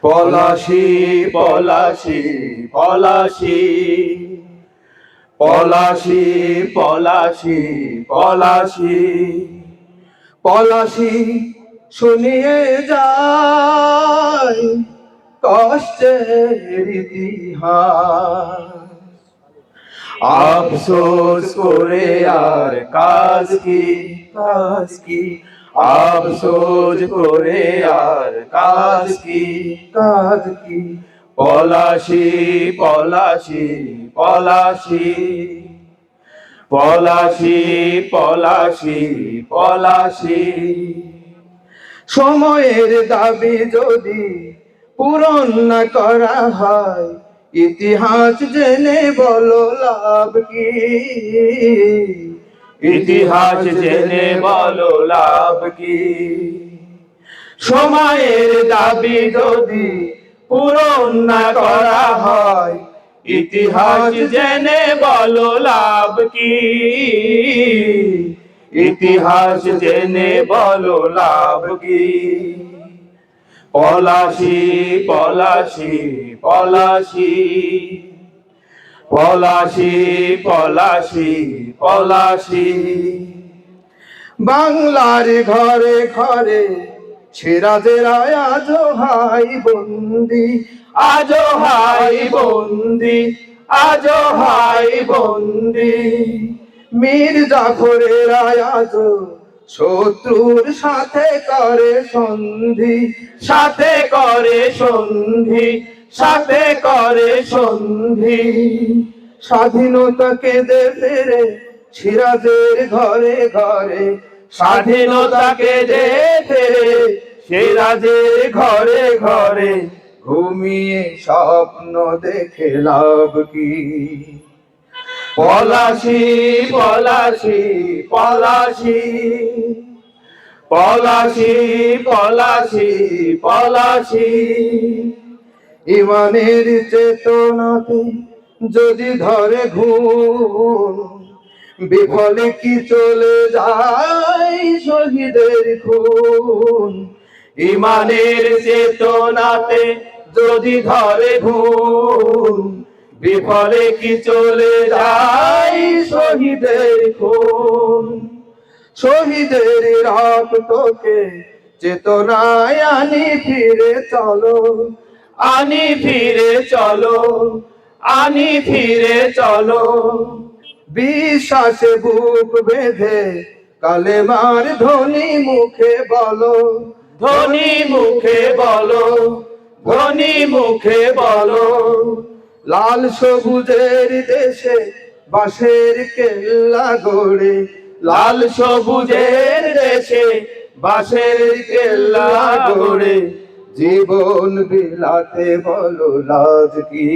পলাশী পলাশী পলাশী পলাশী পলাশী পলাশী পলাশী শুনিয়ে যায় কষ্টের ইতিহাস। আফসোস করে আর কাজ কি, কাজ কি, আফসোস করে আর কাজ কি, কাজ কি। পলাশী পলাশী পলাশী পলাশী পলাশী পলাশী। সময়ের দাবি যদি পূরণ না করা হয়, ইতিহাস জেনে বলো লাভ কি, ইতিহাস জেনে বলো লাভ কি। সময়ের দাবি যদি পূরণ না করা হয়, ইতিহাস জেনে বলো লাভ কি, ইতিহাস জেনে বলো লাভ কি। পলাশী পলাশী পলাশী পলাশী পলাশী পলাশী। বাংলার ঘরে ঘরে সিরাজেরা আজো হাই বন্দি, আজো হাই বন্দি, আজো হাই বন্দি। মীর জাফরেরা আজো শত্রুর সাথে করে সন্ধি, সাথে করে সন্ধি, সাথে করে সন্ধি। স্বাধীনতা কেঁদে ফেরে সিরাজের ঘরে ঘরে, স্বাধীনতা কেঁদে ফেরে সিরাজের ঘরে ঘরে। ঘুমিয়ে স্বপ্ন দেখে লাভ কি। পলাশী পলাশী পলাশী পলাশী পলাশী পলাশী। ইমানের চেতনাতে যদি ধরে ঘুম, বিফলে কি চলে যায় শহীদের খুন। ইমানের চেতনাতে যদি ধরে ঘুম, বিফলে কি চলে যায় শহীদের খুন। শহীদের রক্তকে চেতনায় আনি ফিরে চলো, আনি ফিরে চলো, আনি ফিরে চলো। বিশ্বাসে বুক বেঁধে কালেমার ধ্বনি মুখে বলো, ধ্বনি মুখে বলো, ধ্বনি মুখে বলো। লাল সবুজের দেশে বাঁশের কেল্লা গড়ে, লাল সবুজের দেশে বাঁশের কেল্লা গড়ে। জীবন বিলাতে বলো লাভ কি।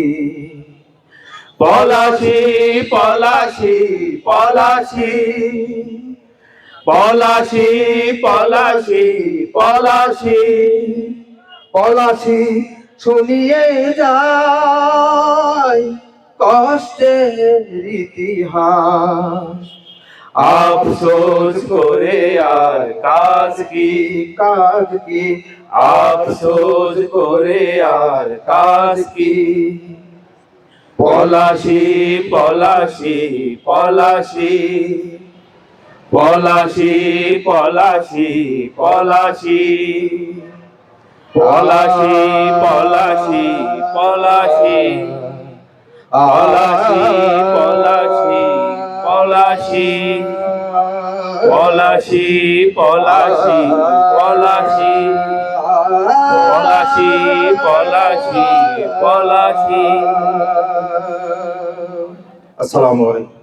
পলাশী পলাশী পলাশী পলাশী পলাশী পলাশী পলাশী। শুনিয়ে যায় কষ্টের ইতিহাস। আফসোস করে আর কাজ কি, কাজ কি, আফসোস করে আর কাজ কি। পলাশী পলাশী পলাশী পলাশী পলাশী পলাশী পলাশী পলাশী পলাশী পলাশী পলাশী পলাশী পলাশী পলাশী পলাশী পলাশী পলাশী পলাশী। আসসালামু আলাইকুম।